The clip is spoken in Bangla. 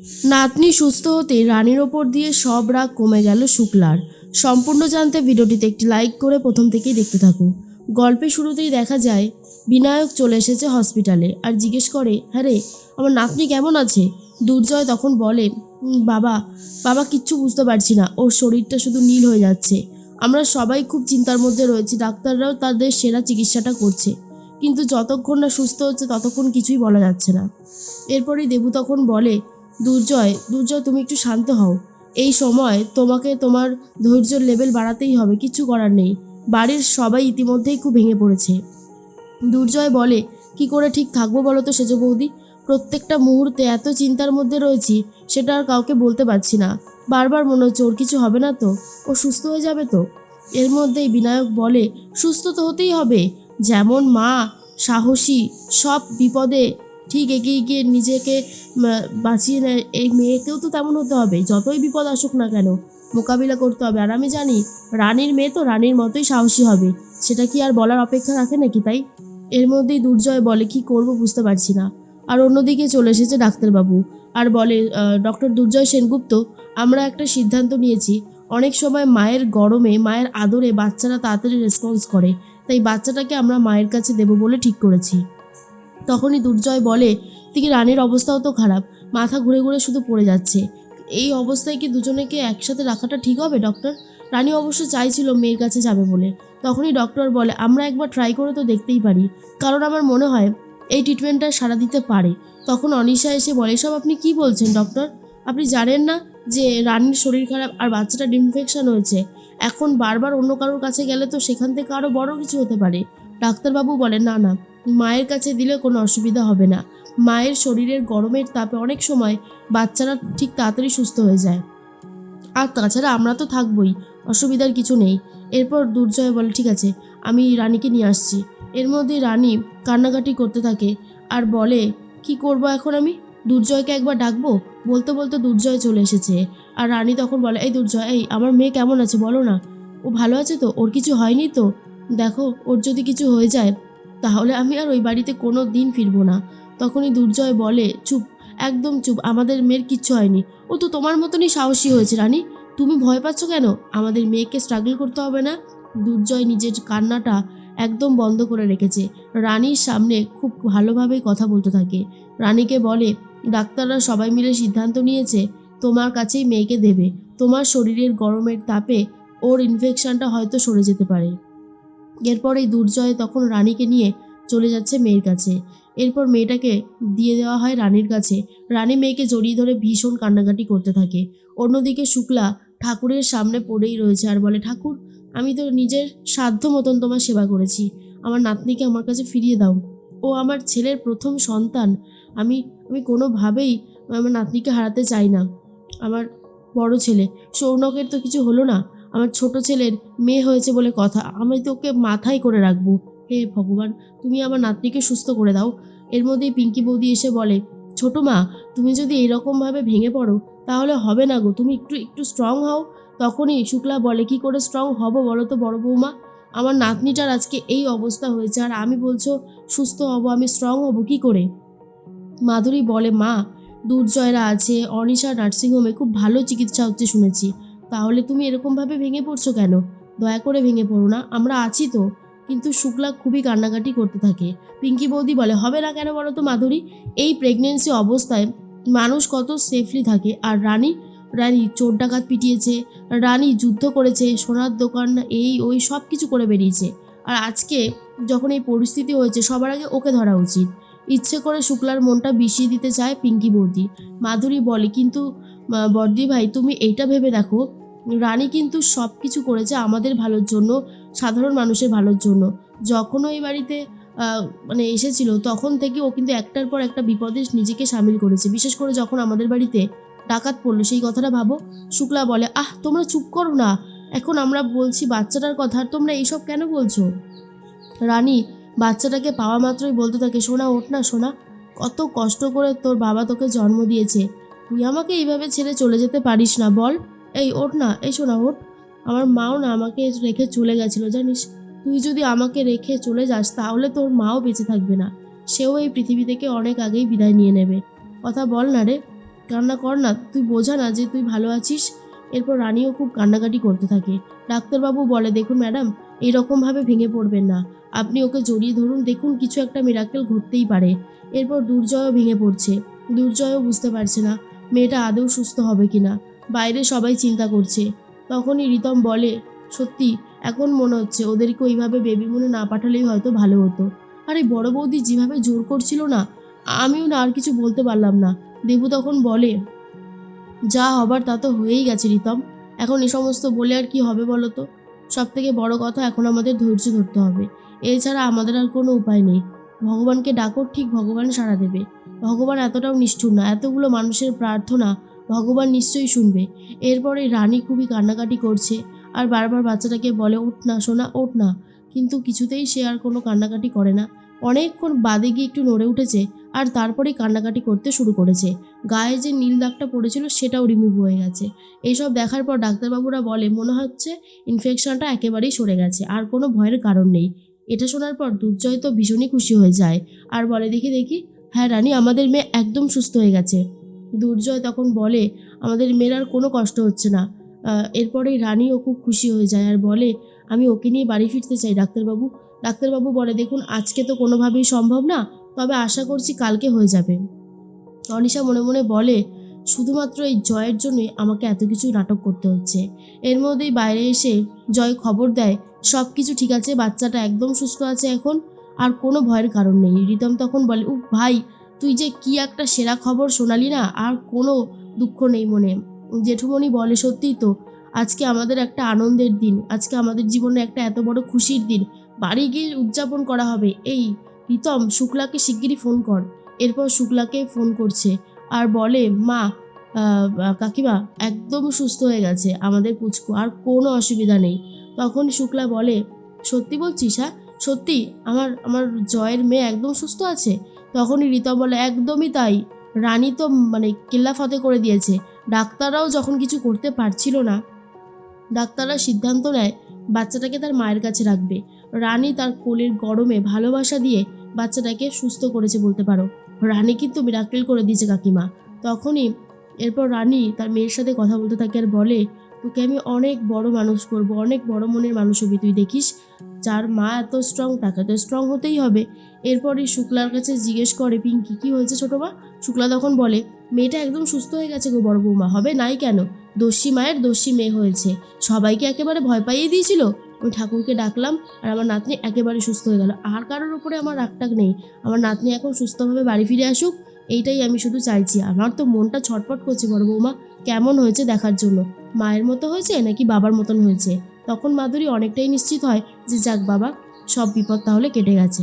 নাতনি সুস্থ হতে রানীর ওপর দিয়ে সব রাগ কমে গেল শুক্লার। সম্পূর্ণ জানতে ভিডিওটিতে একটি লাইক করে প্রথম থেকেই দেখতে থাকুন। গল্পের শুরুতেই দেখা যায় বিনায়ক চলে এসেছে হসপিটালে আর জিজ্ঞেস করে, হ্যাঁ রে, আমার নাতনি কেমন আছে? দুর্জয় তখন বলে, বাবা বাবা কিচ্ছু বুঝতে পারছি না, ওর শরীরটা শুধু নীল হয়ে যাচ্ছে। আমরা সবাই খুব চিন্তার মধ্যে রয়েছি, ডাক্তাররাও তাদের সেরা চিকিৎসাটা করছে, কিন্তু যতক্ষণ না সুস্থ হচ্ছে ততক্ষণ কিছুই বলা যাচ্ছে না। এরপরেই দেবু তখন বলে, দুর্জয় দুর্জয় তুমি একটু শান্ত হও। এই সময় তোমাকে তোমার ধৈর্যের লেভেল বাড়াতেই হবে, কিছু করার নেই। বাড়ির সবাই ইতিমধ্যেই খুব ভেঙে পড়েছে। দুর্জয় বলে, কি করে ঠিক থাকবো বলো তো সেজ বৌদি? প্রত্যেকটা মুহূর্তে এত চিন্তার মধ্যে রয়েছি, সেটা আর কাউকে বলতে পারছি না। বারবার মনে হচ্ছে ওর কিছু হবে না তো, ও সুস্থ হয়ে যাবে তো। এর মধ্যেই বিনায়ক বলে, সুস্থ তো হতেই হবে। যেমন মা সাহসী, সব বিপদে ঠিক এগিয়ে গিয়ে নিজেকে বাঁচিয়ে নেয়, এই মেয়েকেও তো তেমন হতে হবে। যতই বিপদ আসুক না কেন মোকাবিলা করতে হবে। আর আমি জানি রানীর মেয়ে তো রানীর মতোই সাহসী হবে, সেটা কি আর বলার অপেক্ষা রাখে নাকি? তাই এর মধ্যেই দুর্জয় বলে, কি করব বুঝতে পারছি না। আর অন্যদিকে চলে এসেছে ডাক্তারবাবু আর বলে, ডক্টর দুর্জয় সেনগুপ্ত, আমরা একটা সিদ্ধান্ত নিয়েছি। অনেক সময় মায়ের গরমে, মায়ের আদরে বাচ্চারা তাড়াতাড়ি রেসপন্স করে, তাই বাচ্চাটাকে আমরা মায়ের কাছে দেবো বলে ঠিক করেছি। তখনই দুর্জয় বলে, দিকে রানীর অবস্থাও তো খারাপ, মাথা ঘুরে ঘুরে শুধু পড়ে যাচ্ছে। এই অবস্থায় কি দুজনেকে একসাথে রাখাটা ঠিক হবে ডক্টর? রানী অবশ্য চাইছিল মেয়ের কাছে যাবে বলে। তখনই ডক্টর বলে, আমরা একবার ট্রাই করে তো দেখতেই পারি, কারণ আমার মনে হয় এই ট্রিটমেন্টটা সাড়া দিতে পারে। তখন অনিশা এসে বলে, এসব আপনি কি বলছেন ডক্টর? আপনি জানেন না যে রানীর শরীর খারাপ আর বাচ্চাটার ইনফেকশন হয়েছে? এখন বারবার অন্য কারোর কাছে গেলে তো সেখান থেকে আরও বড় কিছু হতে পারে। ডাক্তারবাবু বলে, না না, মায়ের কাছে দিলে কোনো অসুবিধা হবে না। মায়ের শরীরের গরমের তাপে অনেক সময় বাচ্চারা ঠিক তাড়াতাড়ি সুস্থ হয়ে যায়, আর তাছাড়া আমরা তো থাকবই, অসুবিধার কিছু নেই। এরপর দুর্জয় বলে, ঠিক আছে, আমি রানীকে নিয়ে আসছি। এর মধ্যে রানী কান্নাকাটি করতে থাকে আর বলে, কি করব এখন আমি? দুর্জয়কে একবার ডাকবো? বলতে বলতে দুর্জয় চলে এসেছে। আর রানী তখন বলে, এই দুর্জয়, এই আমার মেয়ে কেমন আছে বলো না? ও ভালো আছে তো? ওর কিছু হয়নি তো? দেখো, ওর যদি কিছু হয়ে যায় তাহলে আমি আর ওই বাড়িতে কোনো দিন ফিরবো না। তখনই দুর্জয় বলে, চুপ, একদম চুপ, আমাদের মেয়ের কিচ্ছু হয়নি। ও তো তোমার মতনই সাহসী হয়েছে রানী, তুমি ভয় পাচ্ছ কেন? আমাদের মেয়েকে স্ট্রাগল করতে হবে না। দুর্জয় নিজের কান্নাটা একদম বন্ধ করে রেখেছে, রানীর সামনে খুব ভালোভাবেই কথা বলতে থাকে। রানীকে বলে, ডাক্তাররা সবাই মিলে সিদ্ধান্ত নিয়েছে তোমার কাছেই মেয়েকে দেবে। তোমার শরীরের গরমের তাপে ওর ইনফেকশনটা হয়তো সরে যেতে পারে। এরপরেই দুর্জয় তখন রানীকে নিয়ে চলে যাচ্ছে মেয়ের কাছে। এরপর মেয়েটাকে দিয়ে দেওয়া হয় রানীর কাছে। রানী মেয়েকে জড়িয়ে ধরে ভীষণ কান্নাকাটি করতে থাকে। অন্যদিকে শুক্লা ঠাকুরের সামনে পড়েই রয়েছে আর বলে, ঠাকুর, আমি তো নিজের সাধ্য মতন তোমার সেবা করেছি, আমার নাতনিকে আমার কাছে ফিরিয়ে দাও। ও আমার ছেলের প্রথম সন্তান। আমি আমি কোনোভাবেই আমার নাতনিকে হারাতে চাই না। আমার বড় ছেলে সৌনকের তো কিছু হলো না, আমার ছোট ছেলের মেয়ে হয়েছে বলে কথা, আমি তো ওকে মাথায় করে রাখবো। হে ভগবান, তুমি আমার নাতনিকে সুস্থ করে দাও। এর মধ্যেই পিঙ্কি বৌদি এসে বলে, ছোট মা, তুমি যদি এরকমভাবে ভেঙে পড়ো তাহলে হবে না গো, তুমি একটু একটু স্ট্রং হও। তখনই শুক্লা বলে, কি করে স্ট্রং হব বলো তো বড় বৌমা? আমার নাতনিটার আজকে এই অবস্থা হয়েছে আর আমি বলছো সুস্থ হব, আমি স্ট্রং হব কি করে? মাধুরী বলে, মা, দুর্জয়রা আছে, অনিশা নার্সিংহোমে খুব ভালো চিকিৎসা হচ্ছে শুনেছি, তাহলে তুমি এরকমভাবে ভেঙে পড়ছো কেন? দয়া করে ভেঙে পড়ো না, আমরা আছি তো। কিন্তু শুক্লা খুবই কান্নাকাটি করতে থাকে। পিঙ্কি বৌদি বলে, হবে না কেন বলো তো মাধুরী? এই প্রেগনেন্সি অবস্থায় মানুষ কত সেফলি থাকে। আর রানী রানী চোর ডাকাত পিটিয়েছে, রানী যুদ্ধ করেছে, সোনার দোকান এই ওই সব কিছু করে বেরিয়েছে। আর আজকে যখন এই পরিস্থিতি হয়েছে সবার আগে ওকে ধরা উচিত। ইচ্ছে করে শুক্লার মনটা বিষিয়ে দিতে চায় পিঙ্কি বৌদি। মাধুরী বলে, কিন্তু বর্দি ভাই, তুমি এইটা ভেবে দেখো, রানী কিন্তু সব কিছু করেছে আমাদের ভালোর জন্য, সাধারণ মানুষের ভালোর জন্য। যখনও এই বাড়িতে মানে এসেছিল তখন থেকে ও কিন্তু একটার পর একটা বিপদে নিজেকে সামিল করেছে, বিশেষ করে যখন আমাদের বাড়িতে ডাকাত পড়লো সেই কথাটা ভাবো। শুক্লা বলে, তোমরা চুপ করো না, এখন আমরা বলছি বাচ্চাটার কথা, আর তোমরা এইসব কেন বলছো? রানী বাচ্চাটাকে পাওয়া মাত্রই বলতে থাকে, সোনা ওঠ না সোনা, কত কষ্ট করে তোর বাবা তোকে জন্ম দিয়েছে, তুই আমাকে এইভাবে ছেড়ে চলে যেতে পারিস না বল। এই ওঠ না, এই সোনা ওঠ। আমার মাও না আমাকে রেখে চলে গেছিলো জানিস, তুই যদি আমাকে রেখে চলে যাস তাহলে তোর মাও বেঁচে থাকবে না, সেও এই পৃথিবী থেকে অনেক আগেই বিদায় নিয়ে নেবে। কথা বল না রে। কান্না কর না, তুই বোঝা না যে তুই ভালো আছিস। এরপর রানীও খুব কান্নাকাটি করতে থাকে। ডাক্তারবাবু বলে, দেখুন ম্যাডাম, এইরকমভাবে ভেঙে পড়বেন না, আপনি ওকে জড়িয়ে ধরুন, দেখুন কিছু একটা মিরাকেল ঘটতেই পারে। এরপর দুর্জয়ও ভেঙে পড়ছে। দুর্জয়ও বুঝতে পারছে না মেয়েটা আদৌ সুস্থ হবে কিনা। বাইরে সবাই চিন্তা করছে। তখনই রিতম বলে, সত্যি এখন মনে হচ্ছে ওদেরকে ওইভাবে বেবি মুনে না পাঠালেই হয়তো ভালো হতো। আর এই বড় বৌদি যেভাবে জোর করছিল না, আমিও না আর কিছু বলতে পারলাম না। দেবু তখন বলে, যা হবার তা তো হয়েই গেছে রিতম, এখন এ সমস্ত বলে আর কি হবে বলো তো। সব থেকে বড় কথা, এখন আমাদের ধৈর্য ধরতে হবে, এছাড়া আমাদের আর কোনো উপায় নেই। ভগবানকে ডাকো, ঠিক ভগবান সাড়া দেবে। ভগবান এতটাও নিষ্ঠুর না, এতগুলো মানুষের প্রার্থনা ভগবান নিশ্চয়ই শুনবে। এরপরে রানী খুবই কান্নাকাটি করছে আর বারবার বাচ্চাটাকে বলে, ওঠ না সোনা, ওঠ না। কিন্তু কিছুতেই সে আর কোনো কান্নাকাটি করে না। অনেকক্ষণ বাদে গিয়ে একটু নড়ে উঠেছে আর তারপরেই কান্নাকাটি করতে শুরু করেছে। গায়ে যে নীল দাগটা পড়েছিল সেটাও রিমুভ হয়ে গেছে। এইসব দেখার পর ডাক্তারবাবুরা বলে, মনে হচ্ছে ইনফেকশনটা একেবারেই সরে গেছে, আর কোনো ভয়ের কারণ নেই। এটা শোনার পর দুর্জয় তো ভীষণই খুশি হয়ে যায় আর বলে, দেখি দেখি, হ্যাঁ রানী, আমাদের মেয়ে একদম সুস্থ হয়ে গেছে। দুর্জয় তখন বলে, আমাদের মেয়ের আর কোনো কষ্ট হচ্ছে না। এরপরেই রানীও খুব খুশি হয়ে যায় আর বলে, আমি ওকে নিয়ে বাড়ি ফিরতে চাই ডাক্তারবাবু। ডাক্তারবাবু বলে, দেখুন আজকে তো কোনোভাবেই সম্ভব না, তবে আশা করছি কালকে হয়ে যাবে। অনিশা মনে মনে বলে, শুধুমাত্র এই জয়ের জন্যই আমাকে এত কিছু নাটক করতে হচ্ছে। এর মধ্যেই বাইরে এসে জয় খবর দেয়, সব কিছু ঠিক আছে, বাচ্চাটা একদম সুস্থ আছে এখন, আর কোনো ভয়ের কারণ নেই। রিতম তখন বলে, উফ ভাই, তুই যে কি একটা সেরা খবর শোনালি না, আর কোনো দুঃখ নেই মনে। জেঠুমণি বলে, সত্যিই তো, আজকে আমাদের একটা আনন্দের দিন, আজকে আমাদের জীবনে একটা এত বড় খুশির দিন, বাড়ি গিয়ে উদযাপন করা হবে। এই রিতম, শুক্লাকে শিগগিরই ফোন কর। এরপর শুক্লাকে ফোন করছে আর বলে, মা, কাকিমা একদম সুস্থ হয়ে গেছে আমাদের পুচকু, আর কোনো অসুবিধা নেই। তখন শুক্লা বলে, সত্যি বলছিস? হ্যাঁ সত্যি, আমার আমার জয়ের মেয়ে একদম সুস্থ আছে? তখনই রিতা বলে, একদমই তাই, রানী তো মানে কেল্লা ফতে করে দিয়েছে। ডাক্তাররাও যখন কিছু করতে পারছিল না, ডাক্তাররা সিদ্ধান্ত নেয় বাচ্চাটাকে তার মায়ের কাছে রাখবে। রানী তার কোলের গরমে ভালোবাসা দিয়ে বাচ্চাটাকে সুস্থ করেছে বলতে পারো। রানী কিন্তু মিরাকেল করে দিয়েছে কাকিমা। তখনই এরপর রানী তার মেয়ের সাথে কথা বলতে থাকে আর বলে, তোকে আমি অনেক বড় মানুষ করব, অনেক বড় মনের মানুষ হবি তুই, দেখিস যার মা এত স্ট্রং তাকে তো স্ট্রং হতেই হবে। এরপরই শুক্লার কাছে জিজ্ঞেস করে, পিঙ্কি কী হয়েছে ছোটো মা? শুক্লা তখন বলে, মেয়েটা একদম সুস্থ হয়ে গেছে গো বড় বৌমা, হবে নাই কেন, দস্যি মায়ের দস্যি মেয়ে হয়েছে, সবাইকে একেবারে ভয় পাইয়ে দিয়েছিল। আমি ঠাকুরকে ডাকলাম আর আমার নাতনি একেবারে সুস্থ হয়ে গেল। আর কারোর উপরে আমার রাগটাগ নেই, আমার নাতনি এখন সুস্থভাবে বাড়ি ফিরে আসুক, এইটাই আমি শুধু চাইছি। আমার তো মনটা ছটফট করছে বড় বৌমা, কেমন হয়েছে দেখার জন্য, মায়ের মতো হয়েছে নাকি বাবার মতন হয়েছে। তখন মাধুরী অনেকটাই নিশ্চিত হয় যে যাক বাবা, সব বিপদ তাহলে কেটে গেছে।